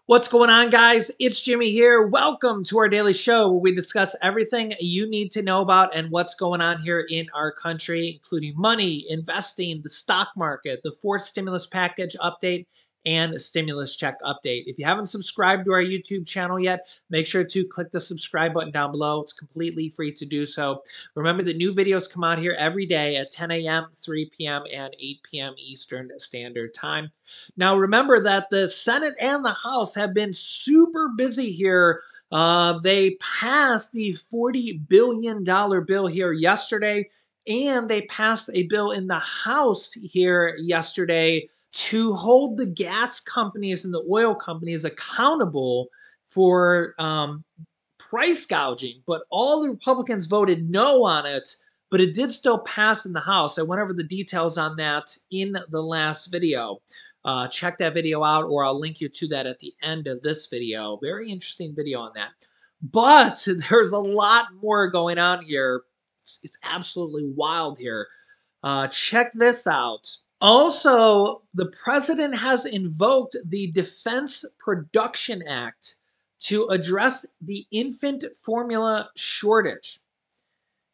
What's going on, guys? It's Jimmy here. Welcome to our daily show where we discuss everything you need to know about and what's going on here in our country, including money, investing, the stock market, the fourth stimulus package update, and a stimulus check update. If you haven't subscribed to our YouTube channel yet, make sure to click the subscribe button down below. It's completely free to do so. Remember that new videos come out here every day at 10 a.m., 3 p.m., and 8 p.m. Eastern Standard Time. Now, remember that the Senate and the House have been super busy here. They passed the $40 billion bill here yesterday, and they passed a bill in the House here yesterday to hold the gas companies and the oil companies accountable for price gouging. But all the Republicans voted no on it, but it did still pass in the House. I went over the details on that in the last video. Check that video out, or I'll link you to that at the end of this video. Very interesting video on that. But there's a lot more going on here. It's absolutely wild here. Check this out. Also, the president has invoked the Defense Production Act to address the infant formula shortage.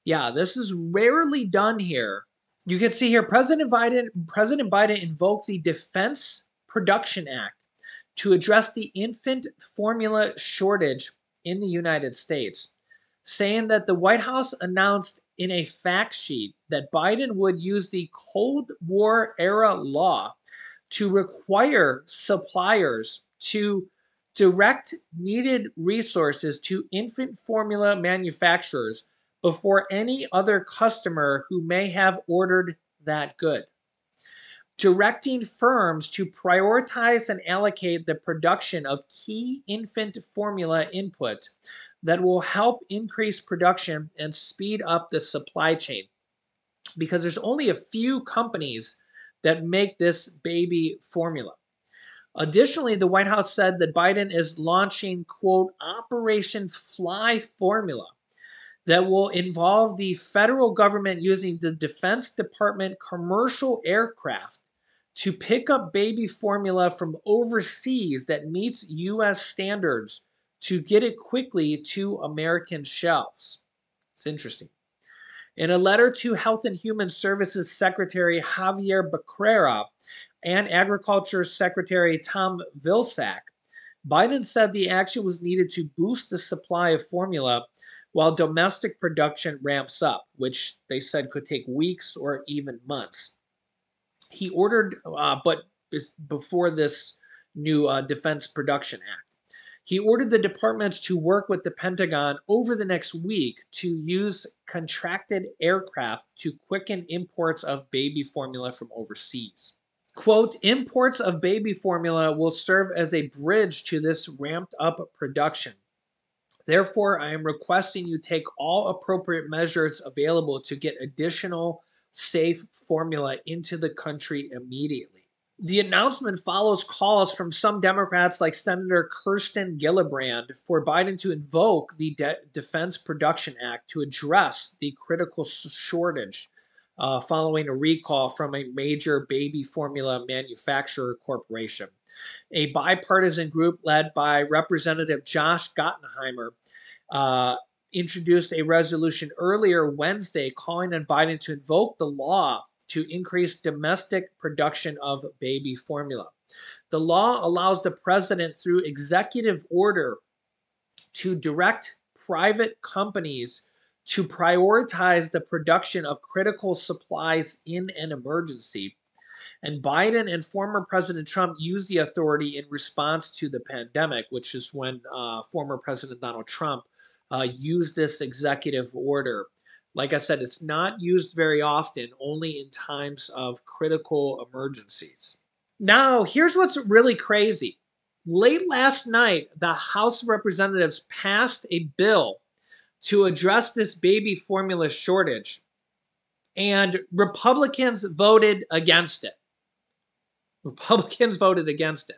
Yeah, this is rarely done here. You can see here, President Biden invoked the Defense Production Act to address the infant formula shortage in the United States, saying that the White House announced in a fact sheet that Biden would use the Cold War era law to require suppliers to direct needed resources to infant formula manufacturers before any other customer who may have ordered that good, directing firms to prioritize and allocate the production of key infant formula input that will help increase production and speed up the supply chain, because there's only a few companies that make this baby formula. Additionally, the White House said that Biden is launching, quote, Operation Fly Formula, that will involve the federal government using the Defense Department commercial aircraft to pick up baby formula from overseas that meets U.S. standards to get it quickly to American shelves. It's interesting. In a letter to Health and Human Services Secretary Javier Becerra and Agriculture Secretary Tom Vilsack, Biden said the action was needed to boost the supply of formula while domestic production ramps up, which they said could take weeks or even months. He ordered, but before this new Defense Production Act, he ordered the departments to work with the Pentagon over the next week to use contracted aircraft to quicken imports of baby formula from overseas. Quote, imports of baby formula will serve as a bridge to this ramped up production. Therefore, I am requesting you take all appropriate measures available to get additional safe formula into the country immediately. The announcement follows calls from some Democrats like Senator Kirsten Gillibrand for Biden to invoke the Defense Production Act to address the critical shortage following a recall from a major baby formula manufacturer corporation. A bipartisan group led by Representative Josh Gottheimer introduced a resolution earlier Wednesday calling on Biden to invoke the law to increase domestic production of baby formula. The law allows the president, through executive order, to direct private companies to prioritize the production of critical supplies in an emergency. And Biden and former President Trump used the authority in response to the pandemic, which is when former President Donald Trump used this executive order. Like I said, it's not used very often, only in times of critical emergencies. Now, here's what's really crazy. Late last night, the House of Representatives passed a bill to address this baby formula shortage, and Republicans voted against it. Republicans voted against it.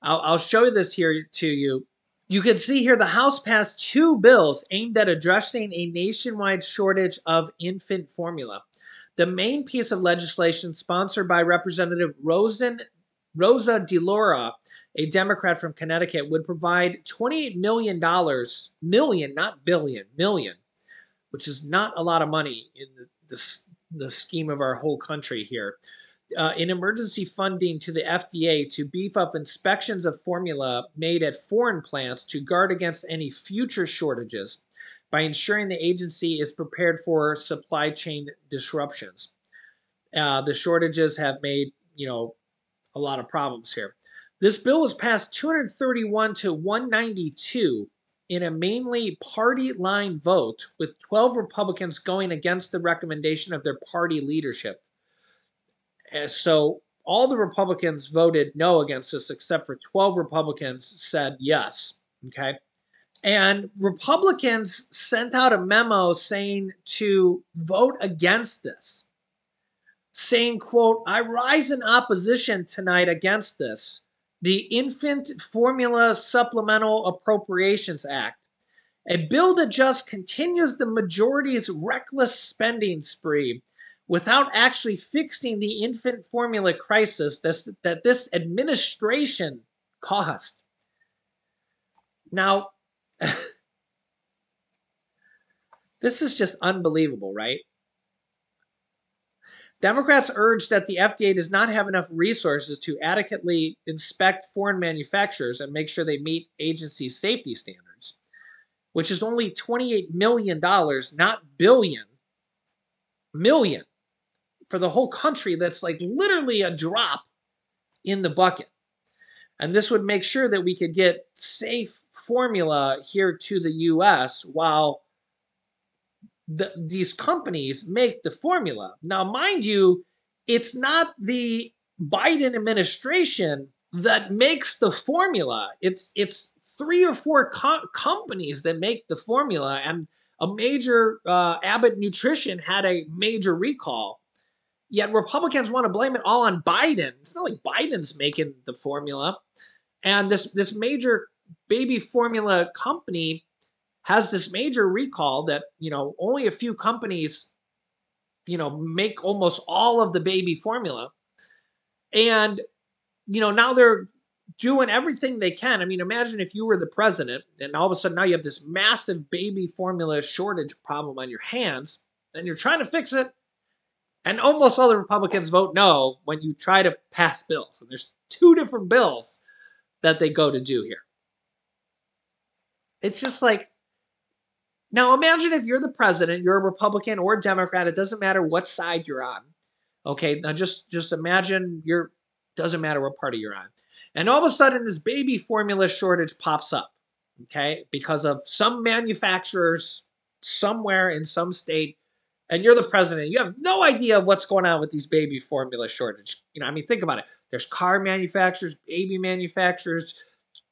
I'll show this here to you. You can see here the House passed two bills aimed at addressing a nationwide shortage of infant formula. The main piece of legislation, sponsored by Representative Rosa DeLauro a Democrat from Connecticut, would provide $28 million, million, not billion, million, which is not a lot of money in the scheme of our whole country here, in emergency funding to the FDA to beef up inspections of formula made at foreign plants to guard against any future shortages by ensuring the agency is prepared for supply chain disruptions. The shortages have made, a lot of problems here. This bill was passed 231 to 192 in a mainly party line vote, with 12 Republicans going against the recommendation of their party leadership. So all the Republicans voted no against this, except for 12 Republicans said yes. Okay. And Republicans sent out a memo saying to vote against this, saying, quote, "I rise in opposition tonight against this, the Infant Formula Supplemental Appropriations Act, a bill that just continues the majority's reckless spending spree without actually fixing the infant formula crisis that this administration caused." Now, this is just unbelievable, right? Democrats urge that the FDA does not have enough resources to adequately inspect foreign manufacturers and make sure they meet agency safety standards, which is only $28 million, not billion, million, for the whole country. That's like literally a drop in the bucket. And this would make sure that we could get safe formula here to the US while these companies make the formula. Now, mind you, it's not the Biden administration that makes the formula. It's three or four companies that make the formula, and a major Abbott Nutrition had a major recall. Yet Republicans want to blame it all on Biden. It's not like Biden's making the formula, and this major baby formula company has this major recall that, only a few companies, make almost all of the baby formula. And, now they're doing everything they can. I mean, imagine if you were the president and all of a sudden now you have this massive baby formula shortage problem on your hands and you're trying to fix it. And almost all the Republicans vote no when you try to pass bills. And there's two different bills that they go to do here. It's just like, now imagine if you're the president, you're a Republican or a Democrat, it doesn't matter what side you're on. Okay, now just imagine doesn't matter what party you're on. And all of a sudden this baby formula shortage pops up, okay, because of some manufacturers somewhere in some state, and you're the president. You have no idea of what's going on with these baby formula shortage. Think about it. There's car manufacturers, baby manufacturers,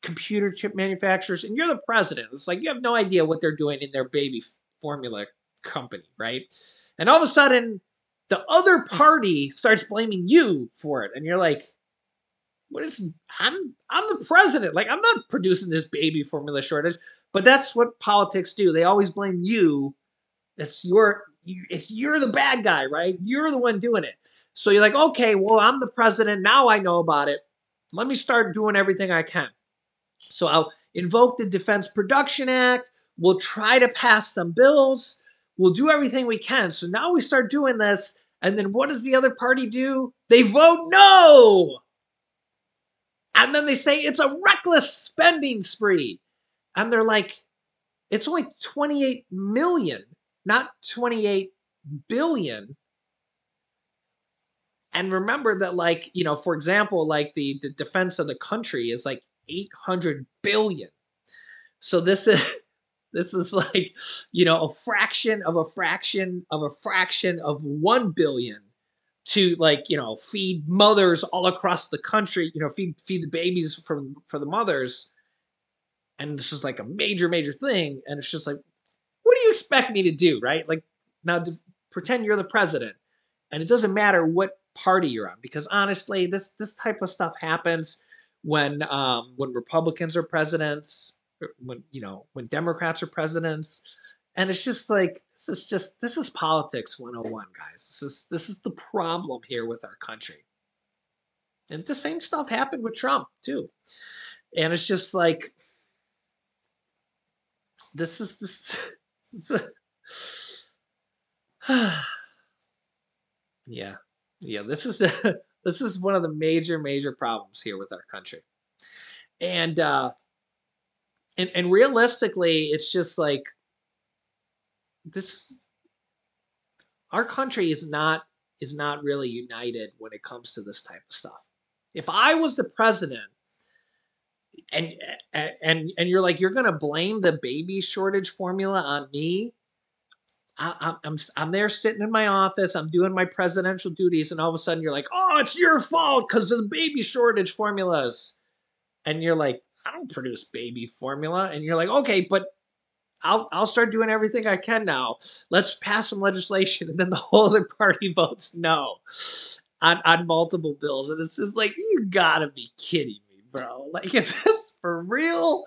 computer chip manufacturers, and you're the president. It's like you have no idea what they're doing in their baby formula company, right? And all of a sudden, the other party starts blaming you for it, and you're like, "What is? I'm the president. Like I'm not producing this baby formula shortage." But that's what politics do. They always blame you. If you're the bad guy, right? You're the one doing it. So you're like, okay, well, I'm the president. Now I know about it. Let me start doing everything I can. So I'll invoke the Defense Production Act. We'll try to pass some bills. We'll do everything we can. So now we start doing this. And then what does the other party do? They vote no. And then they say it's a reckless spending spree. And they're like, it's only 28 million, not 28 billion. And remember that, like, for example, like the defense of the country is like 800 billion. So this is like, a fraction of a fraction of a fraction of 1 billion to, like, feed mothers all across the country, feed the babies for the mothers. And this is like a major, major thing. And it's just like, what do you expect me to do, right? Like, now pretend you're the president, and it doesn't matter what party you're on, because honestly, this type of stuff happens when Republicans are presidents, when Democrats are presidents, and it's just like this is politics 101, guys. This is the problem here with our country. And the same stuff happened with Trump too. And it's just like this. This is yeah, yeah. This is this is one of the major problems here with our country. And and realistically, it's just like this. Our country is not really united when it comes to this type of stuff. If I was the president and and you're like you're gonna blame the baby shortage formula on me, I'm there sitting in my office, I'm doing my presidential duties, and all of a sudden you're like, oh, it's your fault because of the baby shortage formulas, and you're like, I don't produce baby formula, and you're like, okay, but I'll start doing everything I can now. Let's pass some legislation, and then the whole other party votes no on multiple bills, and it's just like you gotta be kidding me, bro. Like, is this for real?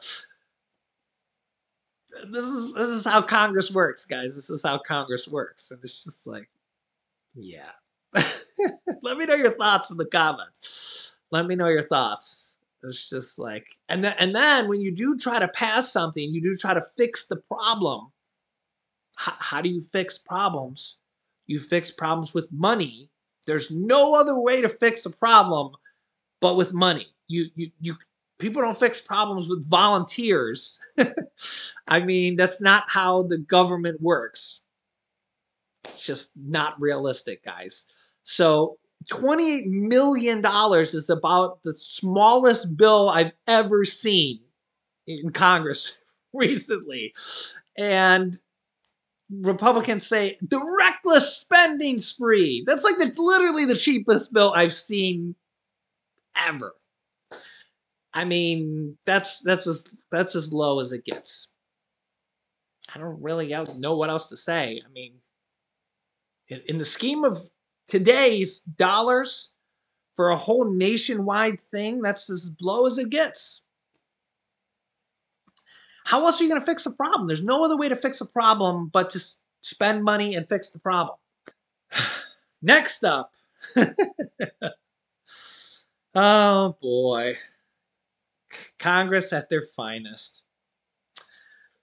This is how Congress works, guys. This is how Congress works, and it's just like, yeah. Let me know your thoughts in the comments. Let me know your thoughts. It's just like, and then when you do try to pass something, you do try to fix the problem. How do you fix problems? You fix problems with money. There's no other way to fix a problem but with money. You people don't fix problems with volunteers. I mean, that's not how the government works. It's just not realistic, guys. So $28 million is about the smallest bill I've ever seen in Congress recently. And Republicans say the reckless spending spree. That's like literally the cheapest bill I've seen ever. I mean, that's as low as it gets. I don't really know what else to say. I mean, in the scheme of today's dollars for a whole nationwide thing, that's as low as it gets. How else are you going to fix a problem? There's no other way to fix a problem but to spend money and fix the problem. Next up. Oh boy. Congress at their finest.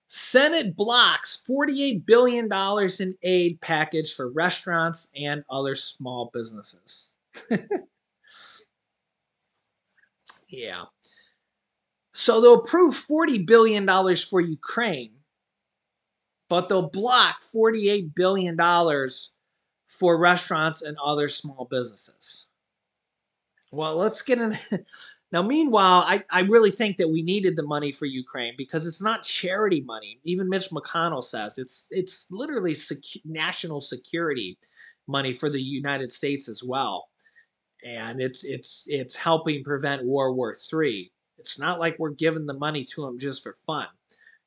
Senate blocks $48 billion in aid package for restaurants and other small businesses. Yeah. So they'll approve $40 billion for Ukraine, but they'll block $48 billion for restaurants and other small businesses. Well, let's get in. Now, meanwhile, I really think that we needed the money for Ukraine because it's not charity money. Even Mitch McConnell says it's literally national security money for the United States as well, and it's helping prevent World War III. It's not like we're giving the money to them just for fun.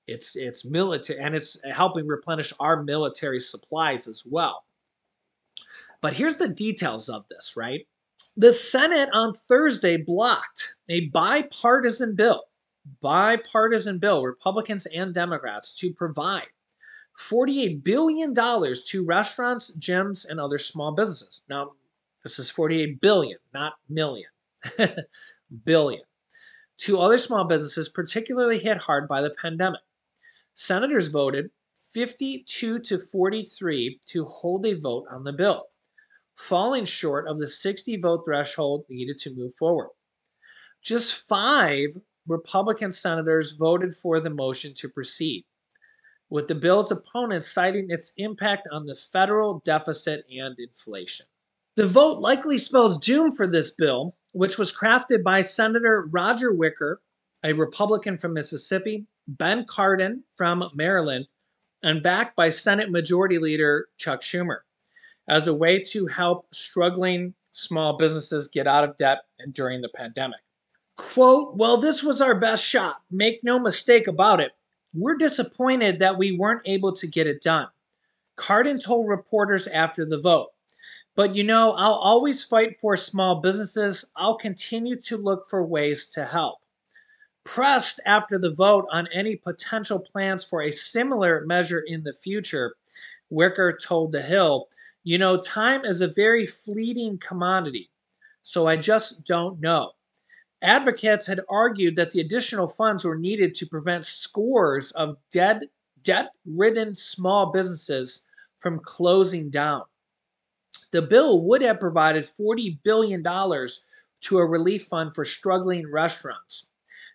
It's military, and it's helping replenish our military supplies as well. But here's the details of this, right? The Senate on Thursday blocked a bipartisan bill, Republicans and Democrats, to provide $48 billion to restaurants, gyms, and other small businesses. Now, this is 48 billion, not million. Billion. To other small businesses particularly hit hard by the pandemic. Senators voted 52 to 43 to hold a vote on the bill, falling short of the 60 vote threshold needed to move forward. Just 5 Republican senators voted for the motion to proceed, with the bill's opponents citing its impact on the federal deficit and inflation. The vote likely spells doom for this bill, which was crafted by Senator Roger Wicker, a Republican from Mississippi, Ben Cardin from Maryland, and backed by Senate Majority Leader Chuck Schumer, as a way to help struggling small businesses get out of debt and during the pandemic. Quote, well, this was our best shot. Make no mistake about it. We're disappointed that we weren't able to get it done, Cardin told reporters after the vote. But you know, I'll always fight for small businesses. I'll continue to look for ways to help. Pressed after the vote on any potential plans for a similar measure in the future, Wicker told The Hill, you know, time is a very fleeting commodity. So I just don't know. Advocates had argued that the additional funds were needed to prevent scores of debt-ridden small businesses from closing down. The bill would have provided $40 billion to a relief fund for struggling restaurants.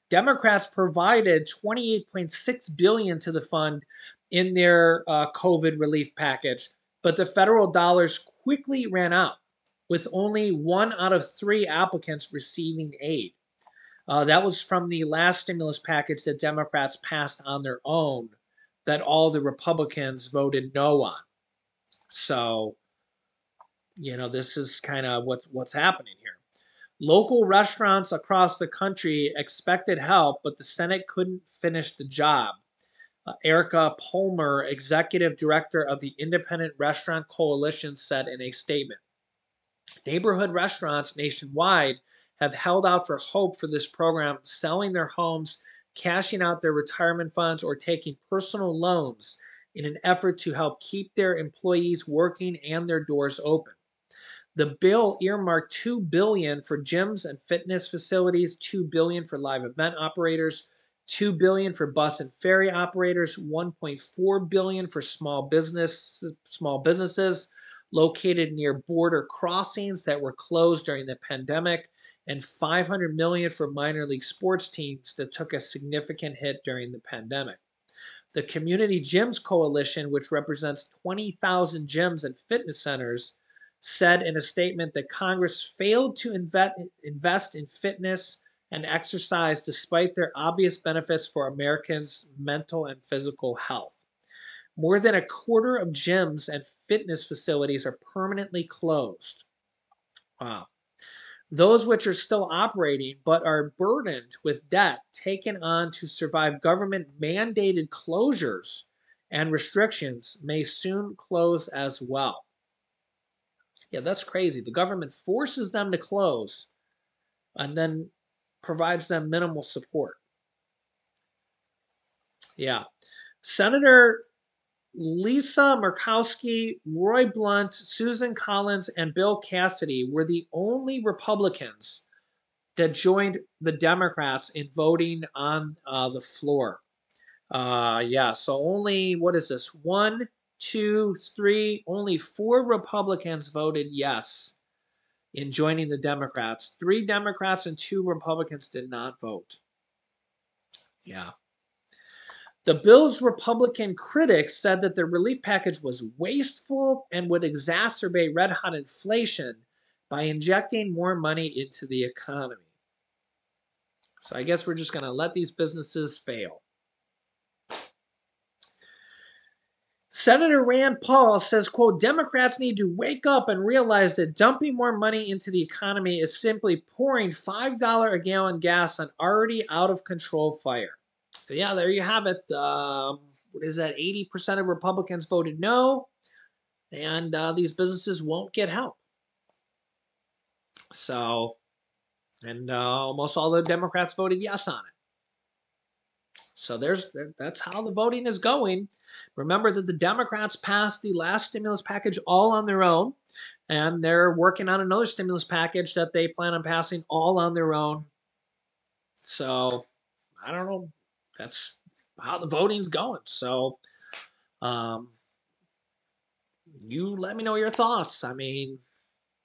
Democrats provided $28.6 billion to the fund in their COVID relief package, but the federal dollars quickly ran out, with only 1 out of 3 applicants receiving aid. That was from the last stimulus package that Democrats passed on their own, that all the Republicans voted no on. So, this is kind of what's happening here. Local restaurants across the country expected help, but the Senate couldn't finish the job. Erica Palmer, executive director of the Independent Restaurant Coalition, said in a statement, neighborhood restaurants nationwide have held out for hope for this program, selling their homes, cashing out their retirement funds, or taking personal loans in an effort to help keep their employees working and their doors open. The bill earmarked $2 billion for gyms and fitness facilities, $2 billion for live event operators, $2 billion for bus and ferry operators, $1.4 billion for small businesses located near border crossings that were closed during the pandemic, and $500 million for minor league sports teams that took a significant hit during the pandemic. The Community Gyms Coalition, which represents 20,000 gyms and fitness centers, said in a statement that Congress failed to invest in fitness and exercise despite their obvious benefits for Americans' mental and physical health. More than a quarter of gyms and fitness facilities are permanently closed. Wow. Those which are still operating but are burdened with debt taken on to survive government mandated closures and restrictions may soon close as well. Yeah, that's crazy. The government forces them to close and then provides them minimal support. Yeah. Senator Lisa Murkowski, Roy Blunt, Susan Collins, and Bill Cassidy were the only Republicans that joined the Democrats in voting on the floor. Yeah, so only, what is this? 1, 2, 3, only 4 Republicans voted yes in joining the Democrats. 3 Democrats and 2 Republicans did not vote. Yeah. The bill's Republican critics said that the relief package was wasteful and would exacerbate red hot inflation by injecting more money into the economy. So I guess we're just going to let these businesses fail. Senator Rand Paul says, quote, Democrats need to wake up and realize that dumping more money into the economy is simply pouring $5 a gallon gas on already out of control fire. So yeah, there you have it. What is that? 80% of Republicans voted no, and these businesses won't get help. So, and almost all the Democrats voted yes on it. So that's how the voting is going. Remember that the Democrats passed the last stimulus package all on their own, and they're working on another stimulus package that they plan on passing all on their own. So I don't know. That's how the voting's going. So you let me know your thoughts. I mean,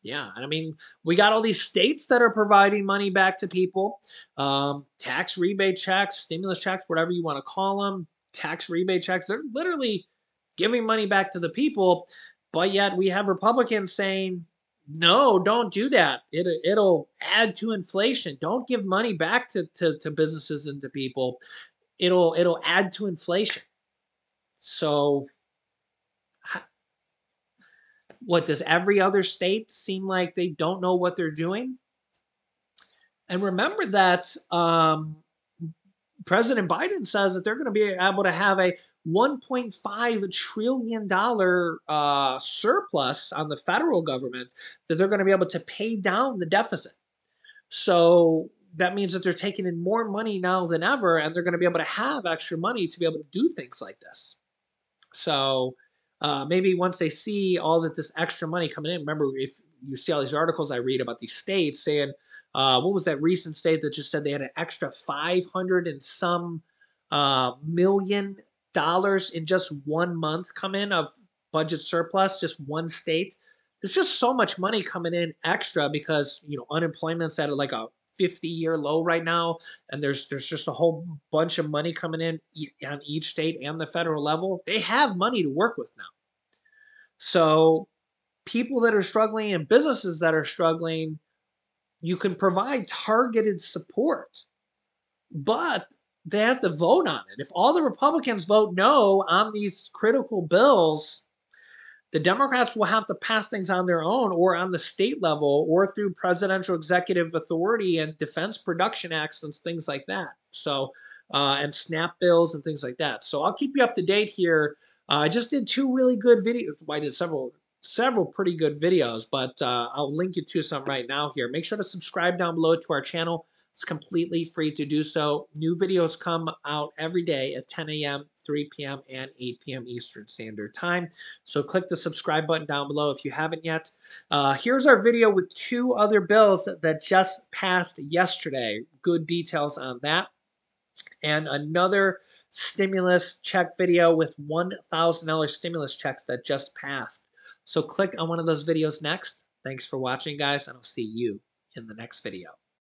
yeah, and I mean, we got all these states that are providing money back to people, tax rebate checks, stimulus checks, whatever you want to call them, tax rebate checks. They're literally giving money back to the people, but yet we have Republicans saying, no, don't do that. It'll add to inflation. Don't give money back to businesses and to people. It'll add to inflation. So what, does every other state seem like they don't know what they're doing? And remember that President Biden says that they're going to be able to have a $1.5 trillion surplus on the federal government, that they're going to be able to pay down the deficit. So that means that they're taking in more money now than ever, and they're going to be able to have extra money to be able to do things like this. So maybe once they see all that this extra money coming in, remember, if you see all these articles I read about these states saying, what was that recent state that just said they had an extra 500 and some $1 million in just 1 month come in of budget surplus, just one state. There's just so much money coming in extra because unemployment's at like a 50-year low right now, and there's just a whole bunch of money coming in on each state and the federal level. They have money to work with now. So people that are struggling and businesses that are struggling, you can provide targeted support, but they have to vote on it. If all the Republicans vote no on these critical bills, the Democrats will have to pass things on their own or on the state level or through presidential executive authority and defense production acts and things like that. So, and SNAP bills and things like that. So I'll keep you up to date here. I just did two really good videos. Well, I did several pretty good videos, but I'll link you to some right now here. Make sure to subscribe down below to our channel. It's completely free to do so. New videos come out every day at 10 a.m., 3 p.m., and 8 p.m. Eastern Standard Time. So click the subscribe button down below if you haven't yet. Here's our video with two other bills that just passed yesterday. Good details on that. And another stimulus check video with $1,000 stimulus checks that just passed. So click on one of those videos next. Thanks for watching, guys, and I'll see you in the next video.